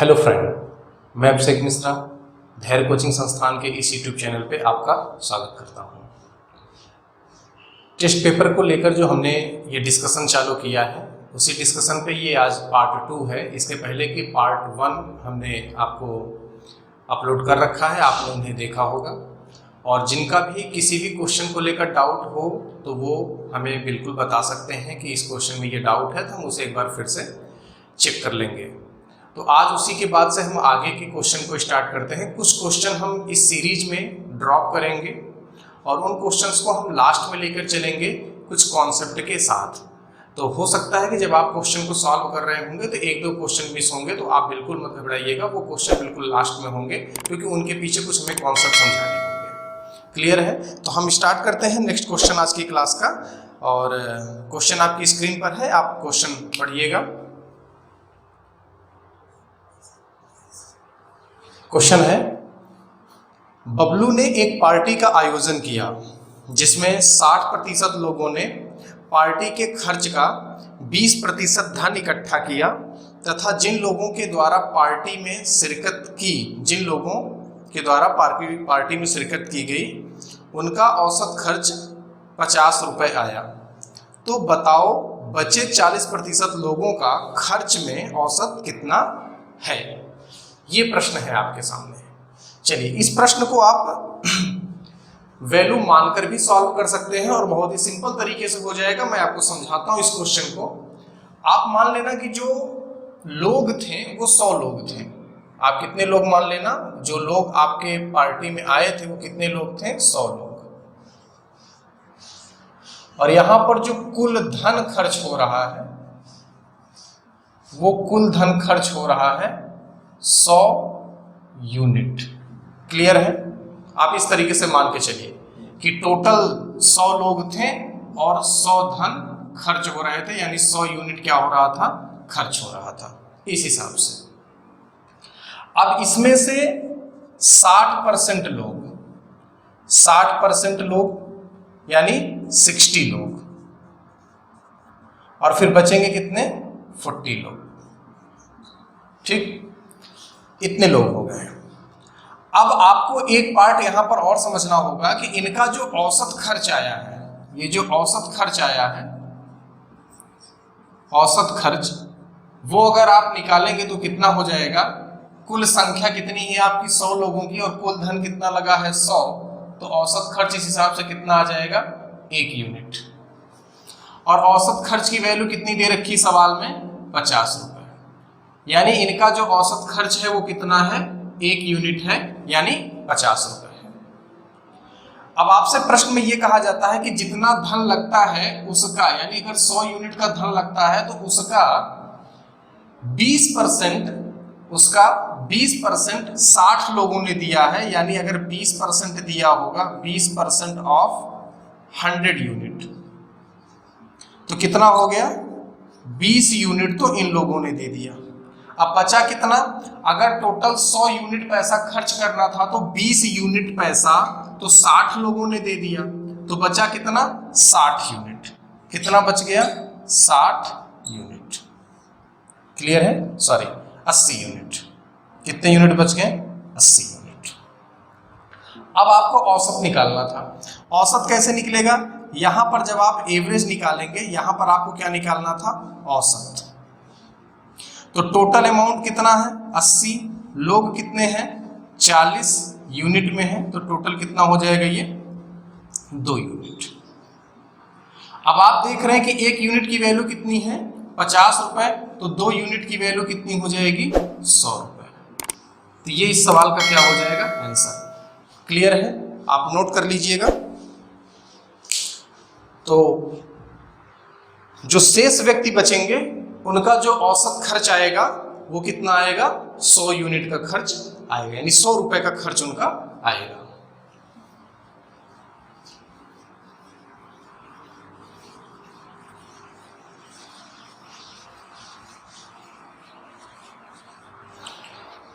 Hello friend, मैं अभिषेक मिश्रा धैर्य coaching संस्थान के इस यूट्यूब चैनल पे आपका स्वागत करता हूँ। टेस्ट पेपर को लेकर जो हमने ये डिस्कशन चालू किया है, उसी डिस्कशन पे ये आज पार्ट 2 है। इसके पहले की पार्ट 1 हमने आपको अपलोड कर रखा है, आपने उन्हें देखा होगा। और जिनका भी किसी भी क्वेश्चन को लेकर डाउट हो तो वो हमें बिल्कुल बता सकते हैं कि इस क्वेश्चन में ये डाउट है, तो हम उसे एक बार फिर से चेक कर लेंगे। तो आज उसी के बाद से हम आगे के क्वेश्चन को स्टार्ट करते हैं। कुछ क्वेश्चन हम इस सीरीज में ड्रॉप करेंगे और उन क्वेश्चंस को हम लास्ट में लेकर चलेंगे कुछ कॉन्सेप्ट के साथ। तो हो सकता है कि जब आप क्वेश्चन को सॉल्व कर रहे होंगे तो एक दो क्वेश्चन मिस होंगे, तो आप बिल्कुल मत घबराइएगा, वो क्वेश्चन बिल्कुल लास्ट में होंगे क्योंकि उनके पीछे कुछ हमें कॉन्सेप्ट समझाने होंगे। क्लियर है? तो हम स्टार्ट करते हैं नेक्स्ट क्वेश्चन आज की क्लास का। और क्वेश्चन आपकी स्क्रीन पर है, आप क्वेश्चन पढ़िएगा। क्वेश्चन है, बबलू ने एक पार्टी का आयोजन किया जिसमें 60% लोगों ने पार्टी के खर्च का 20% धन इकट्ठा किया तथा जिन लोगों के द्वारा पार्टी में शिरकत की गई उनका औसत खर्च 50 रुपये आया। तो बताओ बचे 40% लोगों का खर्च में औसत कितना है? ये प्रश्न है आपके सामने। चलिए, इस प्रश्न को आप वैल्यू मानकर भी सॉल्व कर सकते हैं और बहुत ही सिंपल तरीके से हो जाएगा। मैं आपको समझाता हूं इस क्वेश्चन को। आप मान लेना कि जो लोग थे वो 100 लोग थे। आप कितने लोग मान लेना? जो लोग आपके पार्टी में आए थे वो कितने लोग थे? 100 लोग। और यहां पर जो कुल धन खर्च हो रहा है वो कुल धन खर्च हो रहा है 100 यूनिट। क्लियर है? आप इस तरीके से मान के चलिए कि टोटल 100 लोग थे और 100 धन खर्च हो रहे थे, यानी 100 यूनिट क्या हो रहा था? खर्च हो रहा था। इस हिसाब से अब इसमें से 60% लोग यानी 60 लोग, और फिर बचेंगे कितने? 40 लोग। ठीक, इतने लोग हो गए। अब आपको एक पार्ट यहां पर और समझना होगा कि इनका जो औसत खर्च आया है, ये जो औसत खर्च आया है, औसत खर्च वो अगर आप निकालेंगे तो कितना हो जाएगा? कुल संख्या कितनी है आपकी? 100 लोगों की, और कुल धन कितना लगा है? 100। तो औसत खर्च इस हिसाब से कितना आ जाएगा? 1 यूनिट। और औसत खर्च की वैल्यू कितनी दे रखी सवाल में? 50 रुपए। यानी इनका जो औसत खर्च है वो कितना है? 1 यूनिट है, यानी 50 रुपए है। अब आपसे प्रश्न में ये कहा जाता है कि जितना धन लगता है उसका, यानी अगर 100 यूनिट का धन लगता है तो उसका 20% 60 लोगों ने दिया है। यानी अगर 20% दिया होगा, 20% ऑफ 100 यूनिट, तो कितना हो गया? 20 यूनिट तो इन लोगों ने दे दिया। अब बचा कितना? अगर टोटल 100 यूनिट पैसा खर्च करना था तो 20 यूनिट पैसा तो 60 लोगों ने दे दिया, तो बचा कितना? 60 यूनिट। कितना बच गया? 60 यूनिट। क्लियर है? Sorry, 80 unit. कितने यूनिट बच गए? 80 यूनिट। अब आपको औसत निकालना था। औसत कैसे निकलेगा? यहां पर जब आप एवरेज निकालेंगे, यहां पर आपको क्या निकालना था? औसत। तो टोटल अमाउंट कितना है? 80। लोग कितने हैं? 40 यूनिट में है, तो टोटल कितना हो जाएगा? ये 2 यूनिट। अब आप देख रहे हैं कि 1 यूनिट की वैल्यू कितनी है? 50 रुपए। तो 2 यूनिट की वैल्यू कितनी हो जाएगी? 100 रुपए। तो ये इस सवाल का क्या हो जाएगा? आंसर। क्लियर है? आप नोट कर लीजिएगा। तो जो शेष व्यक्ति बचेंगे उनका जो औसत खर्च आएगा वो कितना आएगा? 100 यूनिट का खर्च आएगा, यानी 100 रुपए का खर्च उनका आएगा।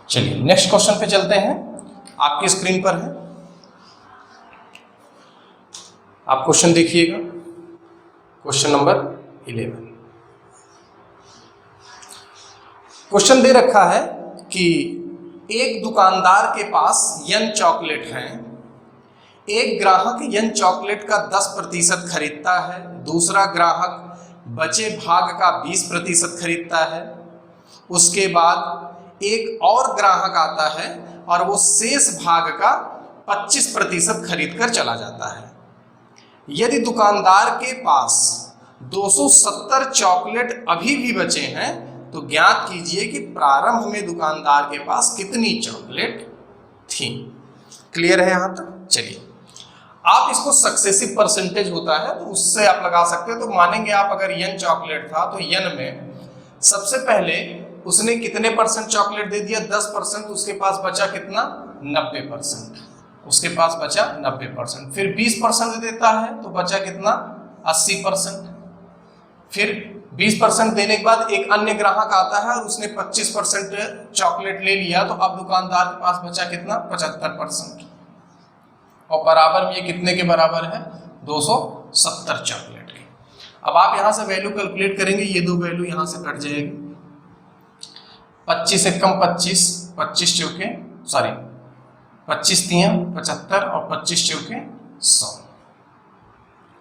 चलिए नेक्स्ट क्वेश्चन पे चलते हैं। आपकी स्क्रीन पर है, आप क्वेश्चन देखिएगा। Question number 11। क्वेश्चन दे रखा है कि एक दुकानदार के पास यन चॉकलेट हैं, एक ग्राहक यन चॉकलेट का 10% खरीदता है, दूसरा ग्राहक बचे भाग का 20% खरीदता है, उसके बाद एक और ग्राहक आता है और वो शेष भाग का 25% खरीद कर चला जाता है। यदि दुकानदार के पास 270 चॉकलेट अभी भी बचे हैं तो ज्ञात कीजिए कि प्रारंभ में दुकानदार के पास कितनी चॉकलेट थी। क्लियर है यहां तक? चलिए, आप इसको सक्सेसिव परसेंटेज होता है तो उससे आप लगा सकते हो। तो मानेंगे आप अगर यन चॉकलेट था तो यन में सबसे पहले उसने कितने परसेंट चॉकलेट दे दिया? 10%। उसके पास बचा कितना? 90%। उसके पास बचा 90%। फिर 20% देता है तो बचा कितना? 80%। फिर 20% देने के बाद एक अन्य ग्राहक आता है और उसने 25% चॉकलेट ले लिया, तो अब दुकानदार के पास बचा कितना? 75%। और बराबर में ये कितने के बराबर है? 270 चॉकलेट के। अब आप यहां से वैल्यू कैलकुलेट करेंगे, ये दो वैल्यू यहां से कट जाएगी। 25 से कम 25, 25 चौके 25 तियां 75 और 25 चौके 100,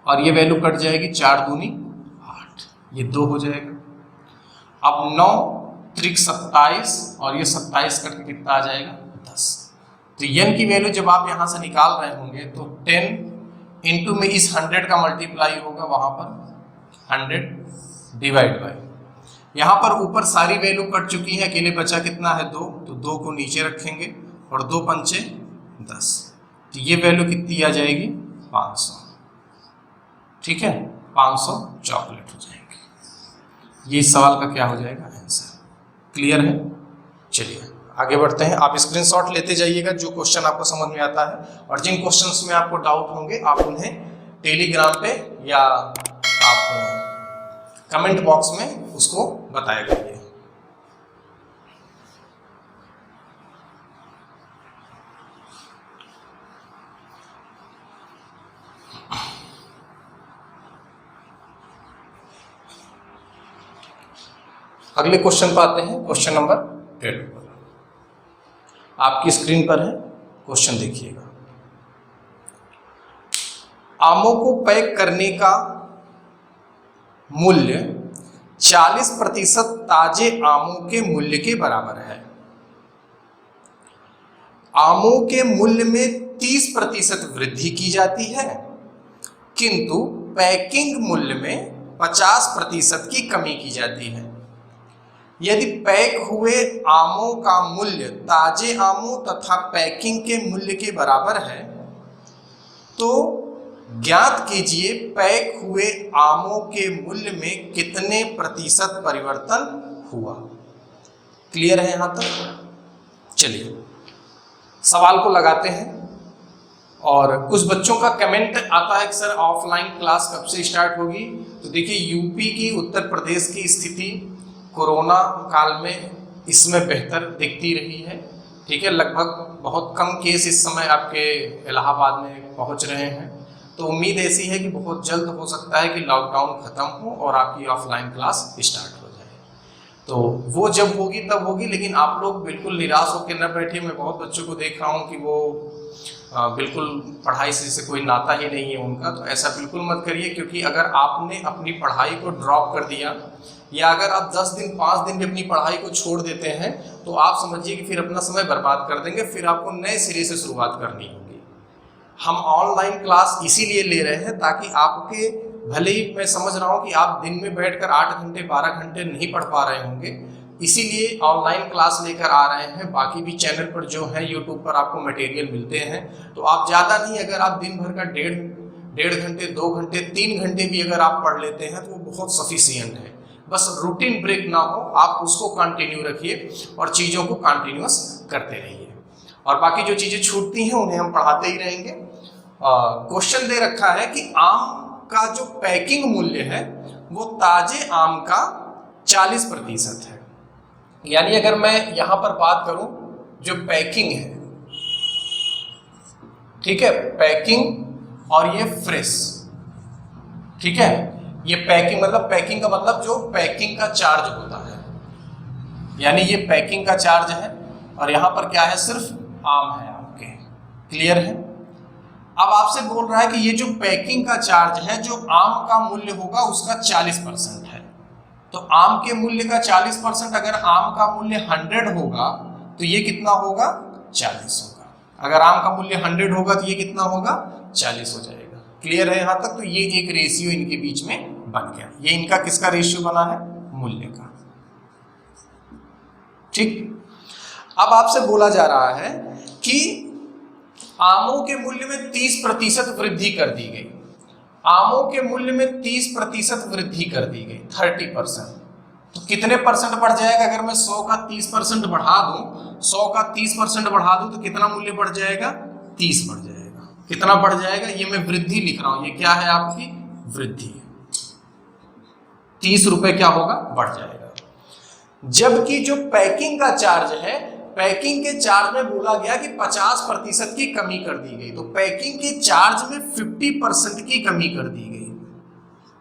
और ये वैल्यू कट जाएगी 4 दूनी 8, ये 2 हो जाएगा। अब 9 त्रिक 27 और ये 27 करके कितना आ जाएगा? 10। तो यन की वैल्यू जब आप यहां से निकाल रहे होंगे तो 10 इंटू में इस 100 का मल्टीप्लाई होगा, वहां पर 100 डिवाइड बाय, यहां पर ऊपर सारी वैल्यू कट चुकी है, अकेले बचा कितना है? 2। तो 2 को नीचे रखेंगे और 2 पंचे 10, तो ये वैल्यू कितनी आ जाएगी? 500। ठीक है, 500 चॉकलेट हो जाएंगे। ये इस सवाल का क्या हो जाएगा? आंसर। क्लियर है? चलिए आगे बढ़ते हैं। आप स्क्रीनशॉट लेते जाइएगा जो क्वेश्चन आपको समझ में आता है, और जिन क्वेश्चंस में आपको डाउट होंगे आप उन्हें टेलीग्राम पे या आप कमेंट बॉक्स में उसको बताया करिए। अगले क्वेश्चन पर आते हैं, क्वेश्चन नंबर 12 पर। आपकी स्क्रीन पर है, क्वेश्चन देखिएगा। आमों को पैक करने का मूल्य 40% ताजे आमों के मूल्य के बराबर है। आमों के मूल्य में 30% वृद्धि की जाती है, किंतु पैकिंग मूल्य में 50% की कमी की जाती है। यदि पैक हुए आमों का मूल्य ताजे आमों तथा पैकिंग के मूल्य के बराबर है तो ज्ञात कीजिए पैक हुए आमों के मूल्य में कितने प्रतिशत परिवर्तन हुआ। क्लियर है यहां तक? चलिए सवाल को लगाते हैं। और कुछ बच्चों का कमेंट आता है कि सर ऑफलाइन क्लास कब से स्टार्ट होगी? तो देखिए, यूपी की, उत्तर प्रदेश की स्थिति कोरोना काल में इसमें बेहतर दिखती रही है। ठीक है, लगभग बहुत कम केस इस समय आपके इलाहाबाद में पहुंच रहे हैं, तो उम्मीद ऐसी है कि बहुत जल्द हो सकता है कि लॉकडाउन खत्म हो और आपकी ऑफलाइन क्लास स्टार्ट हो जाए। तो वो जब होगी तब होगी, लेकिन आप लोग बिल्कुल निराश होकर न बैठे। मैं बहुत बच्चों को देख रहा हूँ कि वो बिल्कुल पढ़ाई से कोई नाता ही नहीं है उनका, तो ऐसा बिल्कुल मत करिए, क्योंकि अगर आपने अपनी पढ़ाई को ड्रॉप कर दिया या अगर आप 10 दिन 5 दिन में अपनी पढ़ाई को छोड़ देते हैं तो आप समझिए कि फिर अपना समय बर्बाद कर देंगे, फिर आपको नए सिरे से शुरुआत करनी होगी। हम ऑनलाइन क्लास इसीलिए ले रहे हैं ताकि आपके, भले ही मैं समझ रहा हूँ कि आप दिन में बैठकर 8 घंटे 12 घंटे नहीं पढ़ पा रहे होंगे, इसीलिए ऑनलाइन क्लास लेकर आ रहे हैं। बाकी भी चैनल पर जो है यूट्यूब पर आपको मटेरियल मिलते हैं, तो आप ज़्यादा नहीं, अगर आप दिन भर का डेढ़ घंटे 2 घंटे 3 घंटे भी अगर आप पढ़ लेते हैं तो वो बहुत सफिशियंट है। बस रूटीन ब्रेक ना हो, आप उसको कंटिन्यू रखिए और चीज़ों को कंटिन्यूअस करते रहिए, और बाकी जो चीज़ें छूटती हैं उन्हें हम पढ़ाते ही रहेंगे। क्वेश्चन दे रखा है कि आम का जो पैकिंग मूल्य है वो ताजे आम का 40% है। यानी अगर मैं यहाँ पर बात करूँ जो पैकिंग है, ठीक है, पैकिंग और ये फ्रेश, ठीक है, ये पैकिंग मतलब, पैकिंग का मतलब जो पैकिंग का चार्ज होता है, यानी ये पैकिंग का चार्ज है और यहाँ पर क्या है, सिर्फ आम है आपके। क्लियर है। अब आपसे बोल रहा है कि ये जो पैकिंग का चार्ज है, जो आम का मूल्य होगा उसका 40% है। तो आम के मूल्य का 40%, अगर आम का मूल्य 100 होगा तो ये कितना होगा, 40 होगा। अगर आम का मूल्य 100 होगा तो ये कितना होगा, 40 हो जाएगा। क्लियर है यहाँ तक। तो ये एक रेशियो इनके बीच में बन गया। ये इनका किसका रेशियो बना है, मूल्य का। ठीक। अब आपसे बोला जा रहा है कि आमों के मूल्य में 30% वृद्धि कर दी गई। आमों के मूल्य में 30% वृद्धि कर दी गई, 30%। तो कितने परसेंट बढ़ जाएगा, अगर मैं 100 का 30% बढ़ा दूं, 100 का 30% बढ़ा दूं तो कितना मूल्य बढ़ जाएगा, 30 बढ़ जाएगा। कितना बढ़ जाएगा, ये मैं वृद्धि लिख रहा हूं, ये क्या है आपकी वृद्धि, 30 रुपए क्या होगा, बढ़ जाएगा। जबकि जो पैकिंग का चार्ज है, पैकिंग के चार्ज में बोला गया कि 50% की कमी कर दी गई। तो पैकिंग के चार्ज में 50% की कमी कर दी गई,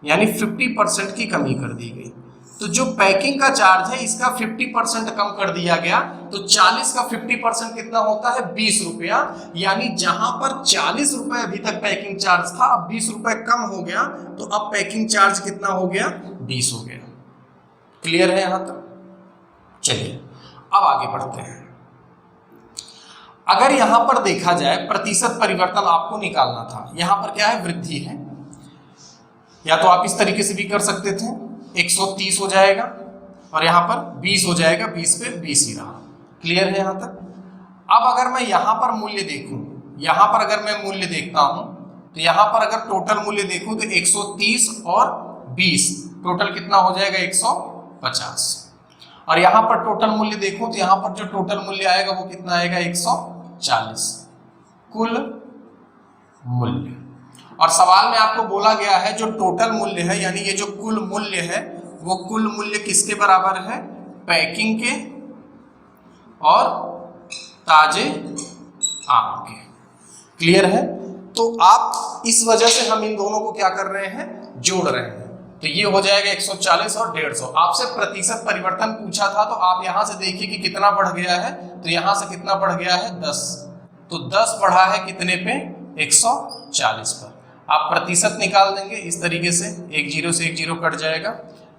यानी 50% की कमी कर दी गई। तो जो पैकिंग का चार्ज है इसका 50% कम कर दिया गया। तो 40 का 50% कितना होता है, 20 रुपया। यानी जहां पर 40 रुपए अभी तक पैकिंग चार्ज था, अब 20 रुपए कम हो गया, तो अब पैकिंग चार्ज कितना हो गया, 20 हो गया। क्लियर है यहां तक। चलिए अब आगे बढ़ते हैं। अगर यहां पर देखा जाए प्रतिशत परिवर्तन आपको निकालना था, यहां पर क्या है, वृद्धि है। या तो आप इस तरीके से भी कर सकते थे, 130 हो जाएगा और यहां पर 20 हो जाएगा, 20 पे 20 ही रहा। क्लियर है यहां तक। अब अगर मैं यहां पर मूल्य देखूं, यहां पर अगर मैं मूल्य देखता हूं तो यहां पर अगर टोटल मूल्य देखूं तो 130 और 20 टोटल कितना हो जाएगा, 150। और यहां पर टोटल मूल्य देखूं तो यहां पर जो टोटल मूल्य आएगा वो कितना आएगा, 140 कुल मूल्य। और सवाल में आपको बोला गया है जो टोटल मूल्य है, यानी ये जो कुल मूल्य है, वो कुल मूल्य किसके बराबर है, पैकिंग के और ताजे आम के। क्लियर है। तो आप इस वजह से हम इन दोनों को क्या कर रहे हैं, जोड़ रहे हैं। तो ये हो जाएगा 140 और 150। आपसे प्रतिशत परिवर्तन पूछा था, तो आप यहां से देखिए कि कितना बढ़ गया है। तो यहां से कितना बढ़ गया है, 10। तो 10 बढ़ा है कितने पे, 140 पर। आप प्रतिशत निकाल देंगे इस तरीके से, एक जीरो से एक जीरो कट जाएगा,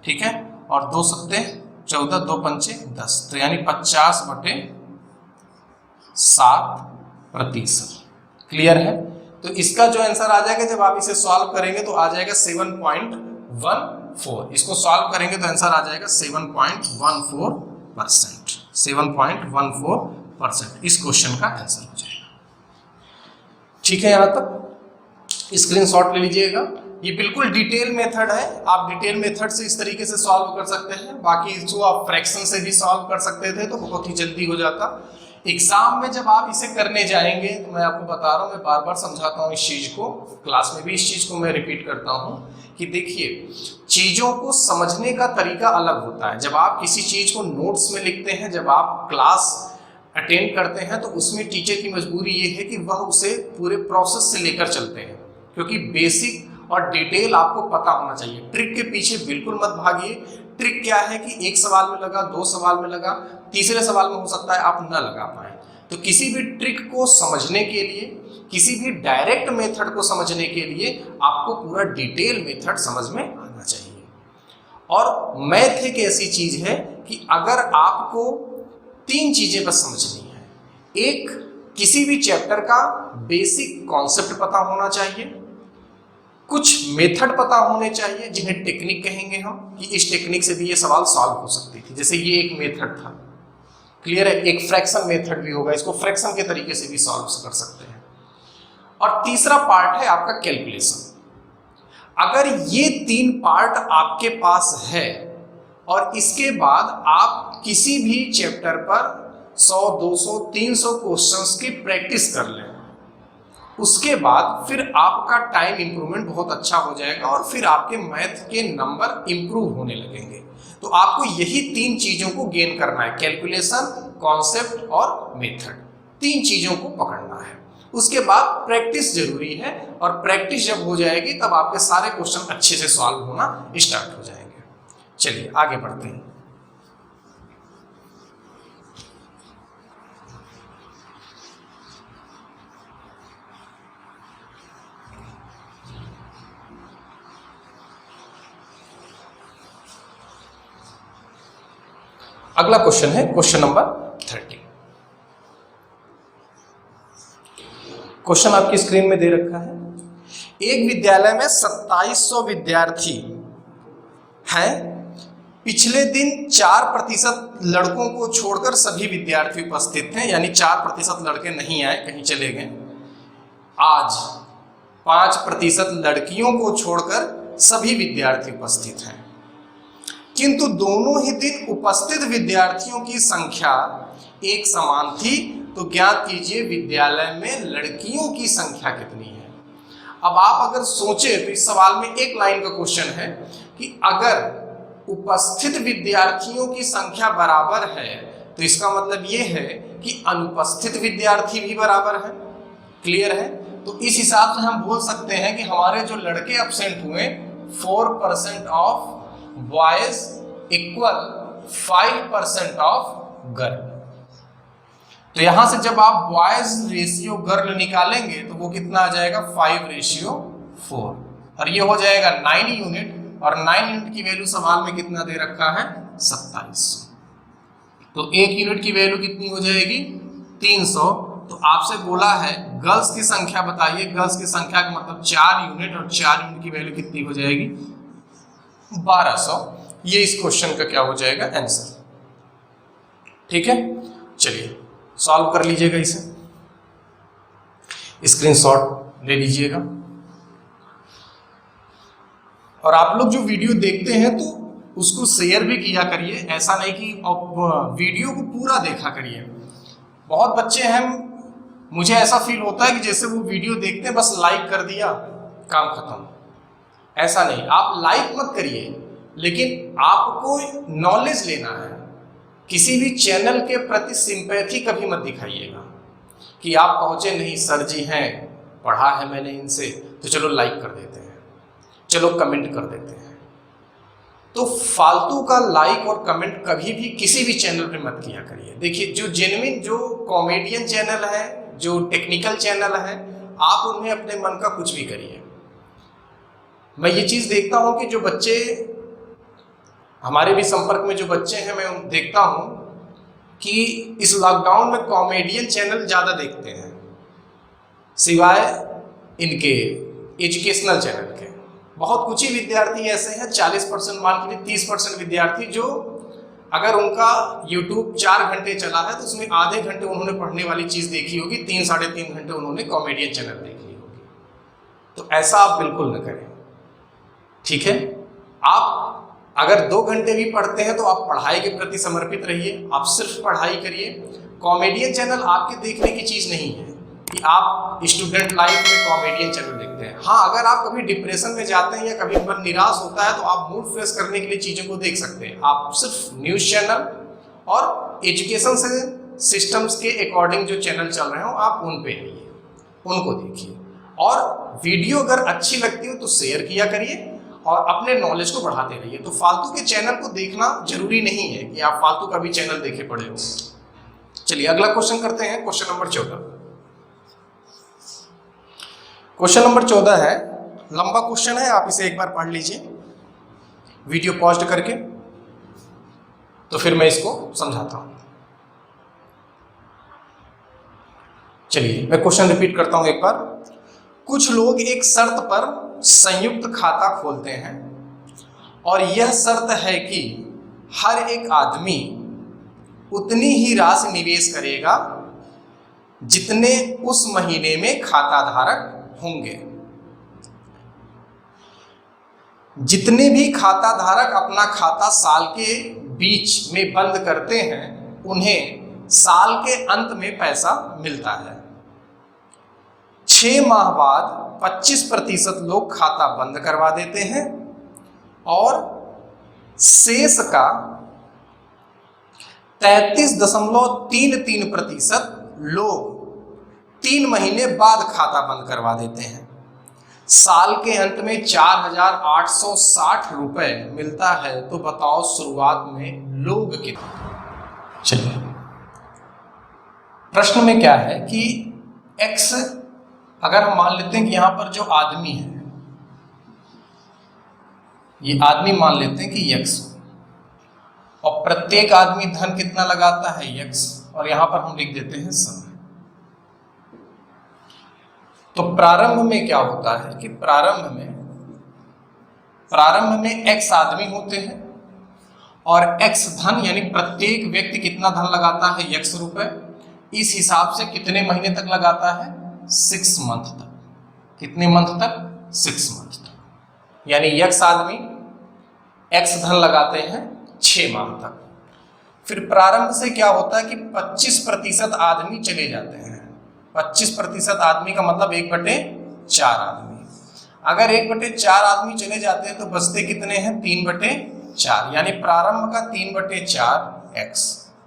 ठीक है। और 2 सत्ते 14, 2 पंचे 10, तो यानी 50/7%। क्लियर है। तो इसका जो आंसर आ जाएगा, जब आप इसे सॉल्व करेंगे तो आ जाएगा 7.14। इसको सॉल्व करेंगे तो आंसर आ जाएगा 7.14%। 7.14% इस क्वेश्चन का आंसर हो जाएगा। ठीक है, यहां तक स्क्रीनशॉट ले लीजिएगा। ये बिल्कुल डिटेल मेथड है, आप डिटेल मेथड से इस तरीके से सॉल्व कर सकते हैं। बाकी इसको आप फ्रैक्शन से भी सॉल्व कर सकते थे, तो बहुत ही जल्दी हो जाता। एग्जाम में जब आप इसे करने जाएंगे, तो मैं आपको बता रहा हूँ, मैं बार बार समझाता हूँ इस चीज को, क्लास में भी इस चीज को मैं रिपीट करता हूँ कि देखिए, चीजों को समझने का तरीका अलग होता है। जब आप किसी चीज को नोट्स में लिखते हैं, जब आप क्लास अटेंड करते हैं, तो उसमें टीचर की मजबूरी ये है कि वह उसे पूरे प्रोसेस से लेकर चलते हैं, क्योंकि बेसिक और डिटेल आपको पता होना चाहिए। ट्रिक के पीछे बिल्कुल मत भागिए। ट्रिक क्या है कि एक सवाल में लगा, 2 सवाल में लगा, तीसरे सवाल में हो सकता है आप न लगा पाए। तो किसी भी ट्रिक को समझने के लिए, किसी भी डायरेक्ट मेथड को समझने के लिए आपको पूरा डिटेल मेथड समझ में आना चाहिए। और मैथ एक ऐसी चीज है कि अगर आपको 3 चीजें बस समझनी है। एक, किसी भी चैप्टर का बेसिक कॉन्सेप्ट पता होना चाहिए, कुछ मेथड पता होने चाहिए जिन्हें टेक्निक कहेंगे हम, कि इस टेक्निक से भी ये सवाल सॉल्व हो सकती थी। जैसे ये एक मेथड था, क्लियर है। एक फ्रैक्शन मेथड भी होगा, इसको फ्रैक्शन के तरीके से भी सॉल्व कर सकते हैं। और तीसरा पार्ट है आपका कैलकुलेशन। अगर ये 3 पार्ट आपके पास है और इसके बाद आप किसी भी चैप्टर पर 100, 200, 300 क्वेश्चंस की प्रैक्टिस कर लें, उसके बाद फिर आपका टाइम इंप्रूवमेंट बहुत अच्छा हो जाएगा और फिर आपके मैथ के नंबर इंप्रूव होने लगेंगे। तो आपको यही 3 चीजों को गेन करना है, कैलकुलेशन, कॉन्सेप्ट और मेथड। 3 चीजों को पकड़ना है। उसके बाद प्रैक्टिस जरूरी है, और प्रैक्टिस जब हो जाएगी तब आपके सारे क्वेश्चन अच्छे से सॉल्व होना स्टार्ट हो जाएंगे। चलिए आगे बढ़ते हैं। अगला क्वेश्चन है क्वेश्चन नंबर 30। क्वेश्चन आपकी स्क्रीन में दे रखा है। एक विद्यालय में 2700 विद्यार्थी हैं। पिछले दिन 4% लड़कों को छोड़कर सभी विद्यार्थी उपस्थित थे, यानी 4% लड़के नहीं आए, कहीं चले गए। आज 5% लड़कियों को छोड़कर सभी विद्यार्थी उपस्थित हैं, किंतु दोनों ही दिन उपस्थित विद्यार्थियों की संख्या एक समान थी। तो ज्ञात कीजिए विद्यालय में लड़कियों की संख्या कितनी है। अब आप अगर सोचें तो इस सवाल में एक लाइन का क्वेश्चन है कि अगर उपस्थित विद्यार्थियों की संख्या बराबर है तो इसका मतलब ये है कि अनुपस्थित विद्यार्थी भी बराबर है। क्लियर है? तो इस हिसाब से हम बोल सकते हैं कि हमारे जो लड़के अब्सेंट हुए 4% of boys equal 5% of girl. तो यहां से जब आप बॉयज रेशियो गर्ल निकालेंगे तो वो कितना आ जाएगा 5:4, और ये हो जाएगा 9 यूनिट, और 9 यूनिट की वैल्यू सवाल में कितना दे रखा है 2700। तो 1 यूनिट की वैल्यू कितनी हो जाएगी 300। तो आपसे बोला है गर्ल्स की संख्या बताइए। गर्ल्स की संख्या का मतलब 4 यूनिट, और 4 यूनिट की वैल्यू कितनी हो जाएगी 1200। ये इस क्वेश्चन का क्या हो जाएगा आंसर। ठीक है, चलिए सॉल्व कर लीजिएगा इसे, स्क्रीनशॉट ले लीजिएगा। और आप लोग जो वीडियो देखते हैं तो उसको शेयर भी किया करिए, ऐसा नहीं कि वीडियो को पूरा देखा करिए। बहुत बच्चे हैं, मुझे ऐसा फील होता है कि जैसे वो वीडियो देखते हैं बस लाइक कर दिया काम खत्म। ऐसा नहीं, आप लाइक मत करिए, लेकिन आपको नॉलेज लेना है। किसी भी चैनल के प्रति सिंपैथी कभी मत दिखाइएगा कि आप पहुंचे नहीं, सर जी हैं, पढ़ा है मैंने इनसे, तो चलो लाइक कर देते हैं, चलो कमेंट कर देते हैं। तो फालतू का लाइक और कमेंट कभी भी किसी भी चैनल पे मत किया करिए। देखिए जो जेन्युइन, जो कॉमेडियन चैनल है, जो टेक्निकल चैनल है, आप उनमें अपने मन का कुछ भी करिए। मैं ये चीज़ देखता हूँ कि जो बच्चे हमारे भी संपर्क में जो बच्चे हैं, मैं देखता हूँ कि इस लॉकडाउन में कॉमेडियन चैनल ज़्यादा देखते हैं सिवाय इनके एजुकेशनल चैनल के। बहुत कुछ ही विद्यार्थी ऐसे हैं, 40% मान के लिए 30% विद्यार्थी, जो अगर उनका YouTube 4 घंटे चला है तो उसमें आधे घंटे उन्होंने पढ़ने वाली चीज़ देखी होगी, 3 साढ़े 3 घंटे उन्होंने कॉमेडियन चैनल देखी होगी। तो ऐसा आप बिल्कुल न करें, ठीक है? आप अगर 2 घंटे भी पढ़ते हैं तो आप पढ़ाई के प्रति समर्पित रहिए, आप सिर्फ पढ़ाई करिए। कॉमेडियन चैनल आपके देखने की चीज़ नहीं है कि आप स्टूडेंट लाइफ में कॉमेडियन चैनल देखते हैं। हाँ, अगर आप कभी डिप्रेशन में जाते हैं या कभी मन निराश होता है तो आप मूड फ्रेश करने के लिए चीज़ों को देख सकते हैं। आप सिर्फ न्यूज़ चैनल और एजुकेशन से सिस्टम्स के अकॉर्डिंग जो चैनल चल रहे हो आप उन पे आइए, उनको देखिए। और वीडियो अगर अच्छी लगती हो तो शेयर किया करिए और अपने नॉलेज को बढ़ाते रहिए। तो फालतू के चैनल को देखना जरूरी नहीं है कि आप फालतू का भी चैनल देखे पड़े हो। चलिए अगला क्वेश्चन करते हैं, क्वेश्चन नंबर 14। क्वेश्चन नंबर 14 है, लंबा क्वेश्चन है, आप इसे एक बार पढ़ लीजिए वीडियो पॉज करके, तो फिर मैं इसको समझाता हूं। चलिए मैं क्वेश्चन रिपीट करता हूं एक बार। कुछ लोग एक शर्त पर संयुक्त खाता खोलते हैं और यह शर्त है कि हर एक आदमी उतनी ही राशि निवेश करेगा जितने उस महीने में खाता धारक होंगे। जितने भी खाता धारक अपना खाता साल के बीच में बंद करते हैं उन्हें साल के अंत में पैसा मिलता है। 6 माह बाद 25% लोग खाता बंद करवा देते हैं और शेष का 33.33% लोग 3 महीने बाद खाता बंद करवा देते हैं। साल के अंत में 4,860 रुपए मिलता है। तो बताओ शुरुआत में लोग कितने? चलिए प्रश्न में क्या है कि x, अगर हम मान लेते हैं कि यहां पर जो आदमी है, ये आदमी मान लेते हैं कि x, और प्रत्येक आदमी धन कितना लगाता है x, और यहां पर हम लिख देते हैं समय। तो प्रारंभ में क्या होता है कि प्रारंभ में x आदमी होते हैं और x धन, यानी प्रत्येक व्यक्ति कितना धन लगाता है, x रुपए। इस हिसाब से कितने महीने तक लगाता है, 6 मंथ तक। कितने मंथ तक, 6 मंथ तक। यानी x आदमी x धन लगाते हैं 6 माह तक। फिर प्रारंभ से क्या होता है कि 25% आदमी चले जाते हैं। 25% आदमी का मतलब 1/4 आदमी। अगर 1/4 आदमी चले जाते हैं तो बचते कितने हैं, 3/4। यानी प्रारंभ का 3/4 x,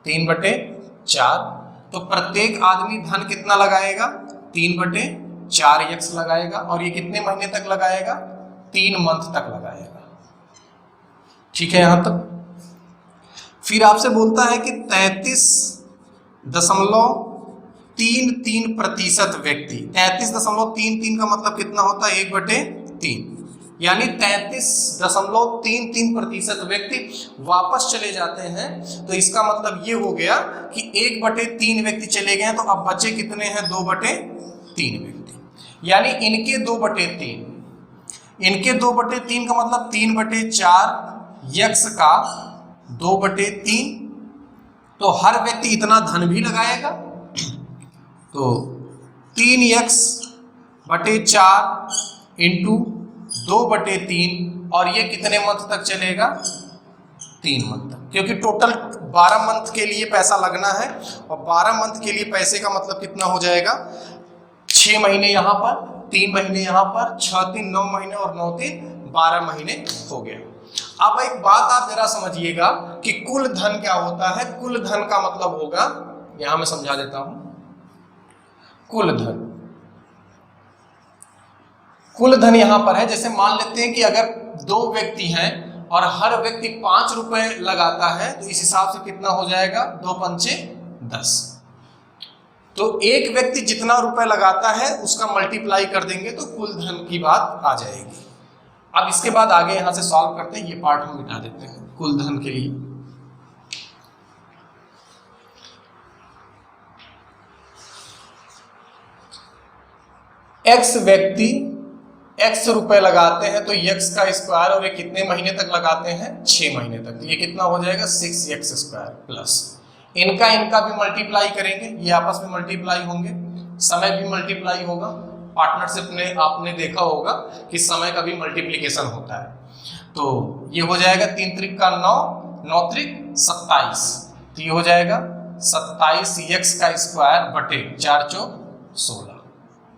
3/4। तो प्रत्येक आदमी धन कितना लगाएगा, 3/4 x लगाएगा। और ये कितने महीने तक लगाएगा, 3 मंथ तक लगाएगा। ठीक है यहां तक। फिर आपसे बोलता है कि 33.33% व्यक्ति, 33.33 का मतलब कितना होता है, 1/3। यानी 33.33% व्यक्ति वापस चले जाते हैं। तो इसका मतलब ये हो गया कि 1/3 व्यक्ति चले गए हैं, तो अब बचे कितने हैं, 2/3 व्यक्ति। यानी इनके 2/3, इनके 2/3 का मतलब 3/4 यक्स का 2/3। तो हर व्यक्ति इतना धन भी लगाएगा। तो 3x/4 इंटू 2/3, और ये कितने मंथ तक चलेगा, 3 मंथ तक। क्योंकि टोटल 12 मंथ के लिए पैसा लगना है, और 12 मंथ के लिए पैसे का मतलब कितना हो जाएगा, 6 महीने यहाँ पर, 3 महीने यहाँ पर, 6 3 9 महीने और 9 3 12 महीने हो गया। अब एक बात आप जरा समझिएगा कि कुल धन क्या होता है। कुल धन का मतलब होगा, यहां मैं समझा देता हूं। कुल धन यहां पर है, जैसे मान लेते हैं कि अगर 2 व्यक्ति हैं और हर व्यक्ति 5 रुपए लगाता है, तो इस हिसाब से कितना हो जाएगा, 2 पंचे 10। तो एक व्यक्ति जितना रुपए लगाता है उसका मल्टीप्लाई कर देंगे तो कुल धन की बात आ जाएगी। अब इसके बाद आगे यहां से सॉल्व करते हैं, ये पार्ट हम मिटा देते हैं कुल धन के लिए। x व्यक्ति x रुपए लगाते हैं, तो x का स्क्वायर, और ये कितने महीने तक लगाते हैं, 6 महीने तक। तो ये कितना हो जाएगा, 6x² प्लस इनका भी मल्टीप्लाई करेंगे, ये आपस में मल्टीप्लाई होंगे, समय भी मल्टीप्लाई होगा। पार्टनरशिप में आपने देखा होगा कि समय का भी मल्टीप्लिकेशन होता है। तो ये हो जाएगा 3 त्रिक का 9, 9 त्रिक 27। तो ये हो जाएगा 27x² बटे 4 चौक 16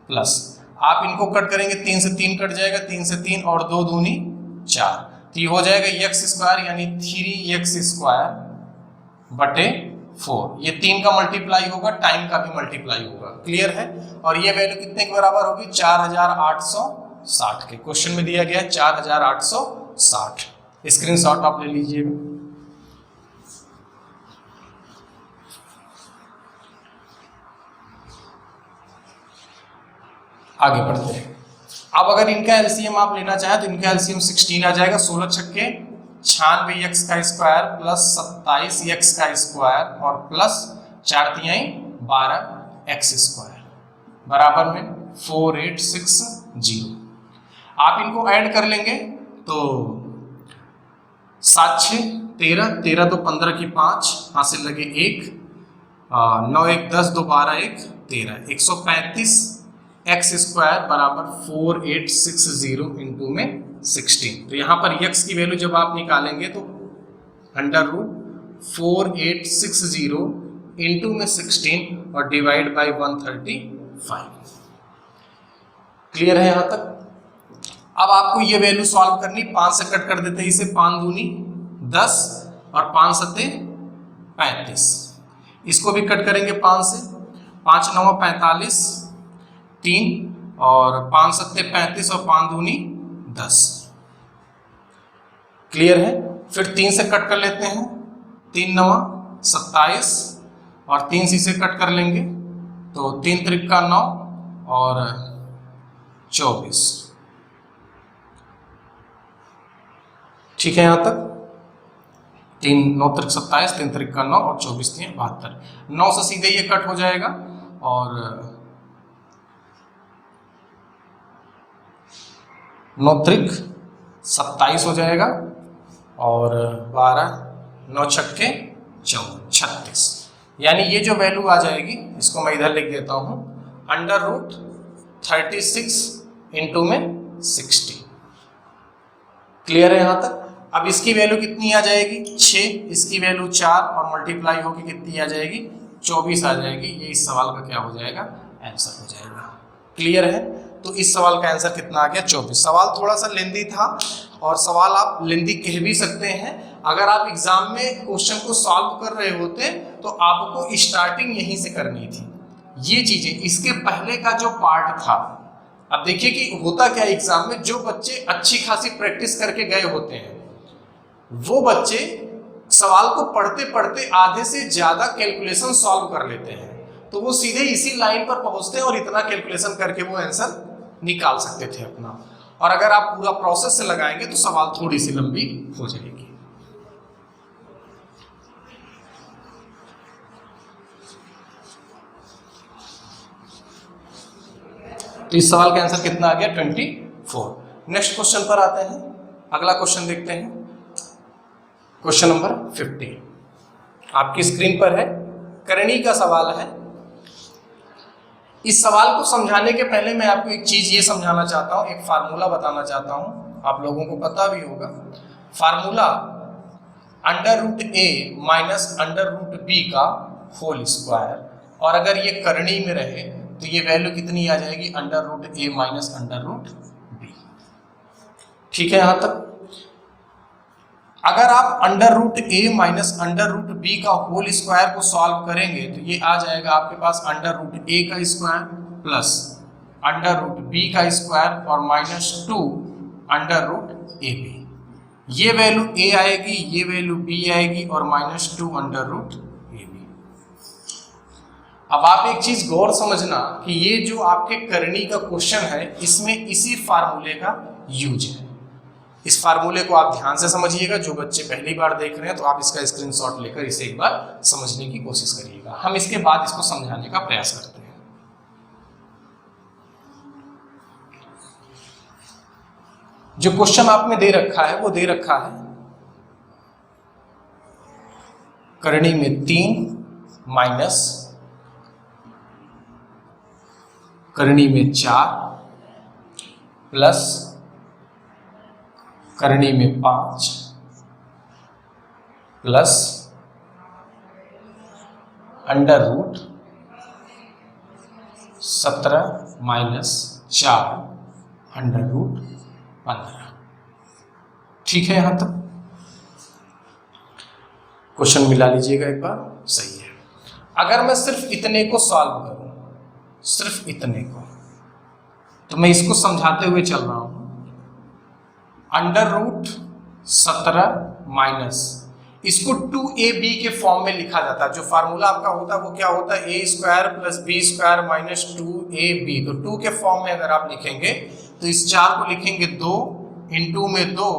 प्लस, आप इनको कट करेंगे, 3 से 3 कट जाएगा, 3 से 3 और 2 दूनी 4। तो ये हो जाएगा x² यानी 3x² बटे 4। ये 3 का मल्टीप्लाई होगा, टाइम का भी मल्टीप्लाई होगा। क्लियर है। और ये वैल्यू कितने के बराबर होगी, 4860 के। क्वेश्चन में दिया गया है 4860। स्क्रीनशॉट आप ले लीजिएगा। आगे बढ़ते हैं। अब अगर इनका एलसीएम आप लेना चाहें तो इनका एलसीएम 16 आ जाएगा। 16 छक्के 96x² प्लस 27x² और प्लस 4 तिहाई 12x² बराबर में 4860। आप इनको ऐड कर लेंगे तो 7 6 13, 13 2 15 की 5, हासिल लगे 1, 9 1 10, 2 12 1 13, 135x² बराबर 4860 इंटू में 16। तो यहाँ पर x की वैल्यू जब आप निकालेंगे तो √4860 इंटू में 16 और डिवाइड बाई 135। क्लियर है यहाँ तक। अब आपको ये वैल्यू सॉल्व करनी, 5 से कट कर देते हैं इसे, 5 दूनी 10 और 5 सत्ते 35। इसको भी कट करेंगे 5 से, 5 9 45, 3 और 5 सत्ते 35 और 5 दूनी 10। क्लियर है। फिर 3 से कट कर लेते हैं, 3 9 27 और 3 से इसे कट कर लेंगे तो 3 त्रिक का 9 और 24। ठीक है यहाँ तक। 9 त्रिक 27, 3 त्रिक का 9 और 24 3 72। 9 से सीधे ये कट हो जाएगा और 9 त्रिक 27 हो जाएगा और 12 9 छक्के 36। यानी ये जो वैल्यू आ जाएगी इसको मैं इधर लिख देता हूँ √36 इंटू में 60। क्लियर है यहाँ तक? अब इसकी वैल्यू कितनी आ जाएगी 6, इसकी वैल्यू 4 और मल्टीप्लाई होकर कितनी आ जाएगी 24 आ जाएगी। ये इस सवाल का क्या हो जाएगा आंसर हो जाएगा। क्लियर है? तो इस सवाल का आंसर कितना आ गया 24। सवाल थोड़ा सा लेंदी था और सवाल आप लेंदी कह भी सकते हैं। अगर आप एग्जाम में क्वेश्चन को सॉल्व कर रहे होते तो आपको स्टार्टिंग यहीं से करनी थी। ये चीजें इसके पहले का जो पार्ट था, अब देखिए कि होता क्या एग्जाम में, जो बच्चे अच्छी खासी प्रैक्टिस करके गए होते हैं वो बच्चे सवाल को पढ़ते पढ़ते आधे से ज्यादा कैलकुलेशन सॉल्व कर लेते हैं, तो वो सीधे इसी लाइन पर पहुंचते हैं और इतना कैलकुलेशन करके वो आंसर निकाल सकते थे अपना। और अगर आप पूरा प्रोसेस से लगाएंगे तो सवाल थोड़ी सी लंबी हो जाएगी। तो इस सवाल का आंसर कितना आ गया 24। नेक्स्ट क्वेश्चन पर आते हैं। अगला क्वेश्चन देखते हैं, क्वेश्चन नंबर 50 आपकी स्क्रीन पर है। करणी का सवाल है। इस सवाल को समझाने के पहले मैं आपको एक चीज ये समझाना चाहता हूं, एक फार्मूला बताना चाहता हूं, आप लोगों को पता भी होगा। फार्मूला √a माइनस √b का होल स्क्वायर, और अगर ये करणी में रहे तो ये वैल्यू कितनी आ जाएगी √a माइनस √b। ठीक है यहाँ तक? अगर आप √a माइनस √b का होल स्क्वायर को सॉल्व करेंगे तो ये आ जाएगा आपके पास √a का स्क्वायर प्लस √b का स्क्वायर और -2 √ab। ये वैल्यू a आएगी, ये वैल्यू b आएगी और -2 √ab। अब आप एक चीज गौर समझना कि ये जो आपके करणी का क्वेश्चन है इसमें इसी फार्मूले का यूज है। इस फार्मूले को आप ध्यान से समझिएगा। जो बच्चे पहली बार देख रहे हैं तो आप इसका स्क्रीनशॉट लेकर इसे एक बार समझने की कोशिश करिएगा। हम इसके बाद इसको समझाने का प्रयास करते हैं। जो क्वेश्चन आप में दे रखा है वो दे रखा है करणी में 3 माइनस करणी में 4 प्लस करणी में 5 प्लस √17 माइनस 4 √15। ठीक है यहाँ तक? क्वेश्चन मिला लीजिएगा एक बार। सही है। अगर मैं सिर्फ इतने को सॉल्व करूं, सिर्फ इतने को, तो मैं इसको समझाते हुए चल रहा हूं। √17 माइनस, इसको 2ab के फॉर्म में लिखा जाता है। जो फार्मूला आपका होता है वो क्या होता है a² plus b² minus 2ab। तो 2 के फॉर्म में अगर आप लिखेंगे तो इस 4 को लिखेंगे 2 इंटू में 2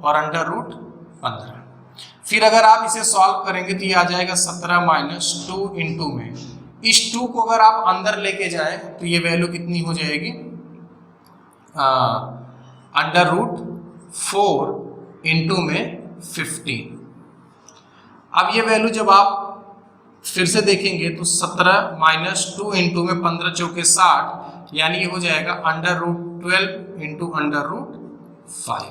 और √15। फिर अगर आप इसे सॉल्व करेंगे तो ये आ जाएगा 17 माइनस 2 इंटू में, इस 2 को अगर आप अंदर लेके जाएं तो ये वैल्यू कितनी हो जाएगी √4 इंटू में 15। अब ये वैल्यू जब आप फिर से देखेंगे तो 17 माइनस 2 इंटू में 15 चौके 60, यानी ये हो जाएगा √12 इंटू √5।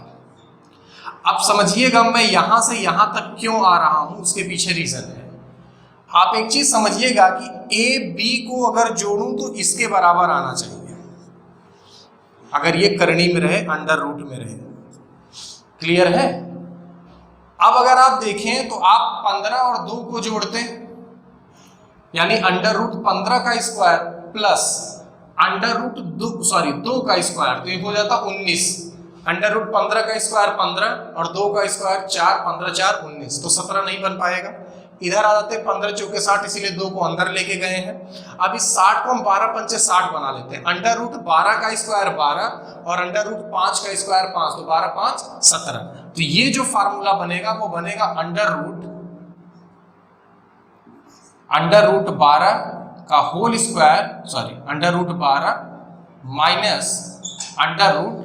अब समझिएगा मैं यहां से यहां तक क्यों आ रहा हूं, उसके पीछे रीजन है। आप एक चीज समझिएगा कि a b को अगर जोड़ूं तो इसके बराबर आना चाहिए, अगर ये करणी में रहे, √ में रहे। क्लियर है? अब अगर आप देखें तो आप 15 और 2 को जोड़ते हैं, यानी √15 का स्क्वायर प्लस √2 का स्क्वायर, तो ये हो जाता 19। √15 का स्क्वायर 15 और 2 का स्क्वायर 4, 15 4 19, तो 17 नहीं बन पाएगा। इधर आ जाते हैं 15 चौके 60, इसीलिए 2 को अंदर लेके गए हैं। अब इस 60 को हम 12 पंचे 60 बना लेते हैं। अंडर रूट 12 का स्क्वायर 12 और अंडर रूट 5 का स्क्वायर 5, तो 12 5 17। तो ये जो फार्मूला बनेगा वो बनेगा अंडर रूट 12 का whole square, sorry under root 12 minus under root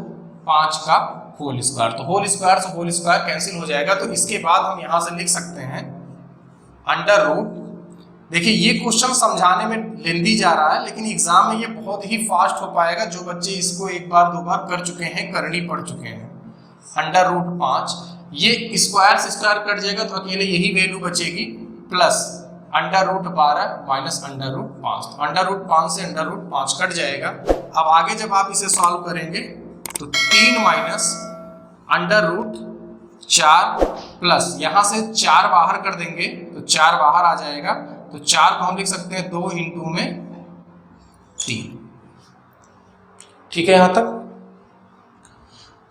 5 का होल स्क्वायर। तो होल स्क्वायर से होल स्क्वायर कैंसिल हो जाएगा। तो इसके बाद हम यहां से लिख सकते हैं अंडर रूट। देखिए ये क्वेश्चन समझाने में लेंदी जा रहा है, लेकिन एग्जाम में ये बहुत ही फास्ट हो पाएगा। जो बच्चे इसको एक बार दो बार कर चुके हैं, करनी पड़ चुके हैं। अंडर रूट 5, ये स्क्वायर से स्क्वायर कट जाएगा तो अकेले यही वैल्यू बचेगी, plus under root 12 minus under root 5। तो अंडर रूट 5 से अंडर रूट 5 कट जाएगा। अब आगे जब आप इसे सॉल्व करेंगे तो 3 माइनस अंडर रूट 4 प्लस यहां से 4 बाहर कर देंगे तो 4 बाहर आ जाएगा। तो 4 को हम लिख सकते हैं 2 इंटू में 3। ठीक है यहां तक,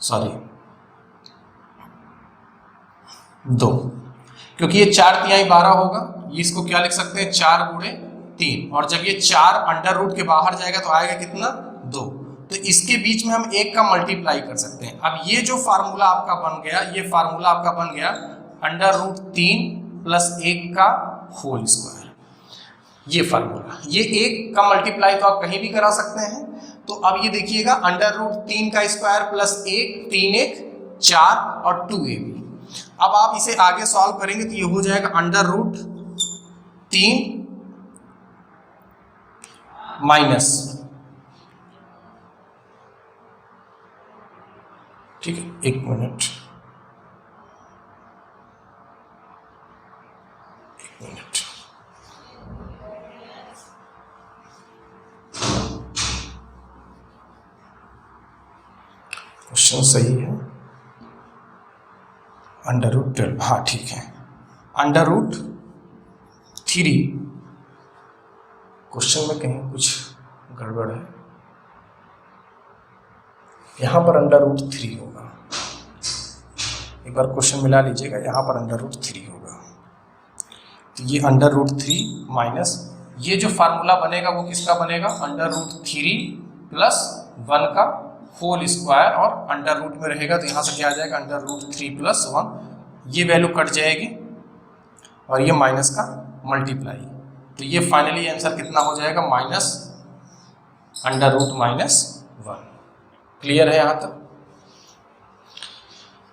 सॉरी 2, क्योंकि ये 4 तिहाई 12 होगा। इसको क्या लिख सकते हैं 4 गुणे 3, और जब ये 4 अंडर रूट के बाहर जाएगा तो आएगा कितना 2। तो इसके बीच में हम 1 का मल्टीप्लाई कर सकते हैं। अब ये जो फार्मूला आपका बन गया, ये फार्मूला आपका बन गया अंडर रूट 3 प्लस 1 का होल स्क्वायर। ये फार्मूला, ये 1 का मल्टीप्लाई तो आप कहीं भी करा सकते हैं। तो अब ये देखिएगा अंडर रूट 3 का स्क्वायर प्लस 1, 3 1 4 और 2ab। अब आप इसे आगे सॉल्व करेंगे तो ये हो जाएगा अंडर रूट 3 माइनस, ठीक है 1 मिनट, क्वेश्चन सही है। अंडर रूट 12, हाँ ठीक है। अंडर रूट 3, क्वेश्चन में कहीं कुछ गड़बड़ है, यहां पर अंडर रूट 3 होगा। एक बार क्वेश्चन मिला लीजिएगा, यहां पर अंडर रूट 3 होगा। तो ये अंडर रूट 3 माइनस ये जो फार्मूला बनेगा वो किसका बनेगा, अंडर रूट 3 प्लस 1 का होल स्क्वायर, और अंडर रूट में रहेगा तो यहाँ से क्या आ जाएगा अंडर रूट 3 प्लस 1, ये वैल्यू कट जाएगी और ये माइनस का मल्टीप्लाई। तो ये फाइनली आंसर कितना हो जाएगा minus under root minus 1। Clear है यहाँ तक।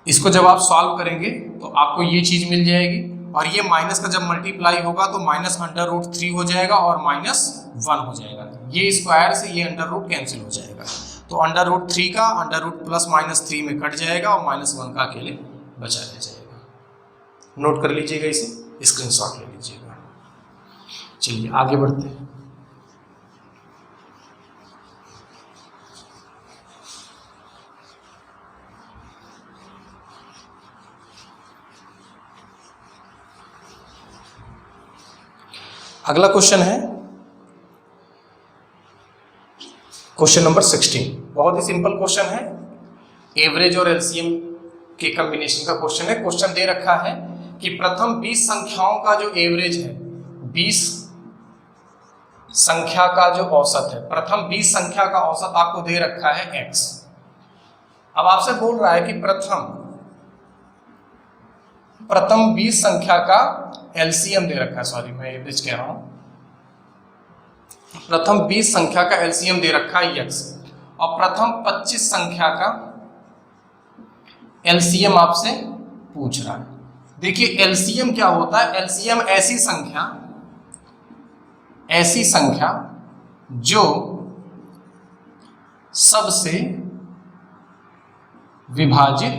इसको जब आप सॉल्व करेंगे तो आपको ये चीज मिल जाएगी, और ये माइनस का जब मल्टीप्लाई होगा तो माइनस अंडर रूट 3 हो जाएगा और माइनस 1 हो जाएगा। ये स्क्वायर से ये अंडर रूट कैंसिल हो जाएगा। तो अंडर रूट 3 का अंडर रूट प्लस माइनस 3 में कट जाएगा और माइनस 1 का अकेले बचा रह जाएगा। नोट कर लीजिएगा, इसे स्क्रीनशॉट ले लीजिएगा। चलिए आगे बढ़ते हैं। अगला क्वेश्चन है क्वेश्चन नंबर 16। बहुत ही सिंपल क्वेश्चन है, एवरेज और एलसीएम के कॉम्बिनेशन का क्वेश्चन है। क्वेश्चन दे रखा है कि प्रथम 20 संख्याओं का जो एवरेज है, 20 संख्या का जो औसत है, प्रथम 20 संख्या का औसत आपको दे रखा है x। अब आपसे बोल रहा है कि प्रथम 20 संख्या का एलसीएम दे रखा है, सॉरी मैं एवरेज कह रहा हूं। प्रथम 20 संख्या का एलसीएम दे रखा है x, और प्रथम 25 संख्या का एलसीएम आपसे पूछ रहा है। देखिए एलसीएम क्या होता है, एलसीएम ऐसी संख्या जो सबसे विभाजित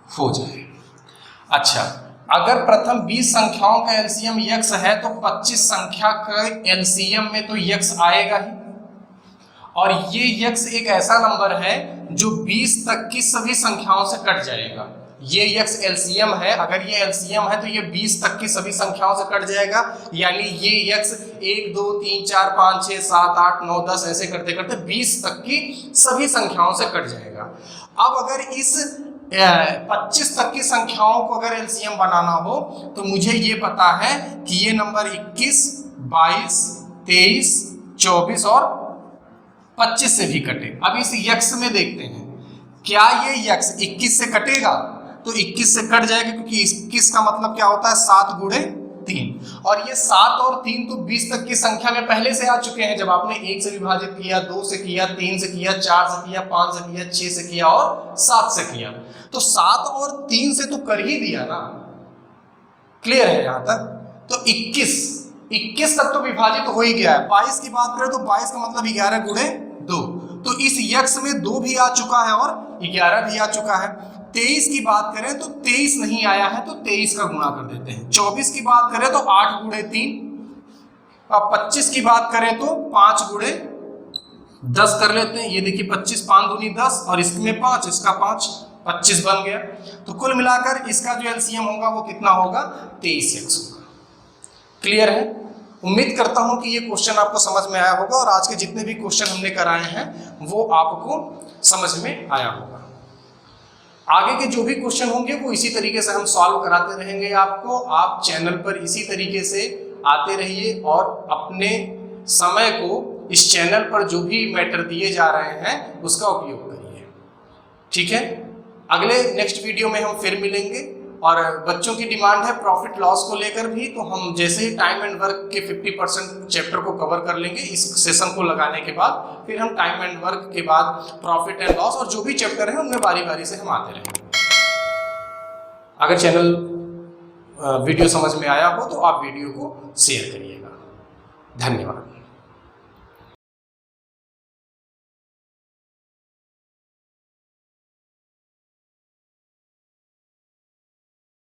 हो जाए। अच्छा, अगर प्रथम 20 संख्याओं का एलसीएम x है तो 25 संख्या का एलसीएम में तो x आएगा ही, और ये x एक ऐसा नंबर है जो 20 तक की सभी संख्याओं से कट जाएगा। ये x एलसीएम है, अगर ये एलसीएम है तो ये 20 तक की सभी संख्याओं से कट जाएगा, यानी ये x 1 2 3 4 5 6 7 8 9 10 ऐसे करते करते 20 तक की सभी संख्याओं से कट जाएगा। अब अगर इस 25 तक की संख्याओं को अगर एलसीएम बनाना हो तो मुझे ये पता है कि ये नंबर 21, 22, 23, 24 और 25 से भी कटे। अब इस यक्स में देखते हैं क्या ये यक्स 21 से कटेगा, तो 21 से कट जाएगा क्योंकि 21 का मतलब क्या होता है 7 गुणे 3, और ये 7 और 3 तो 20 तक की संख्या में पहले से आ चुके हैं। जब आपने 1 से विभाजित किया, 2 से किया, 3 से किया, 4 से किया, 5 से किया, 6 से किया और 7 से किया, तो 7 और 3 से तो कर ही दिया ना। क्लियर है यहां तक? तो 21 तक तो विभाजित हो ही गया है। 22 की बात करें तो 22 का मतलब 11 गुणे 2, तो इस यक्स में 2 भी आ चुका है और 11 भी आ चुका है। 23 की बात करें तो 23 नहीं आया है, तो 23 का गुणा कर देते हैं। 24 की बात करें तो 8 गुणे 3, और 25 की बात करें तो 5 गुणे 10 कर लेते हैं। ये देखिए 25 5 दूनी 10 और इसमें 5, इसका 5, 25 बन गया। तो कुल मिलाकर इसका जो एलसीएम होगा वो कितना होगा? 23x होगा। क्लियर है? उम्मीद करता हूं कि ये क्वेश्चन आपको समझ में आया होगा, और आज के जितने भी क्वेश्चन हमने कराए हैं वो आपको समझ में आया होगा। आगे के जो भी क्वेश्चन होंगे वो इसी तरीके से हम सॉल्व कराते रहेंगे आपको। आप चैनल पर इसी तरीके से आते रहिए और अपने समय को इस चैनल पर जो भी मैटर दिए जा रहे हैं उसका उपयोग करिए। ठीक है? अगले नेक्स्ट वीडियो में हम फिर मिलेंगे, और बच्चों की डिमांड है प्रॉफिट लॉस को लेकर भी, तो हम जैसे ही टाइम एंड वर्क के 50% चैप्टर को कवर कर लेंगे इस सेशन को लगाने के बाद, फिर हम टाइम एंड वर्क के बाद प्रॉफिट एंड लॉस और जो भी चैप्टर है उनमें बारी बारी से हम आते रहेंगे। अगर चैनल वीडियो समझ में आया हो तो आप वीडियो को शेयर करिएगा। धन्यवाद।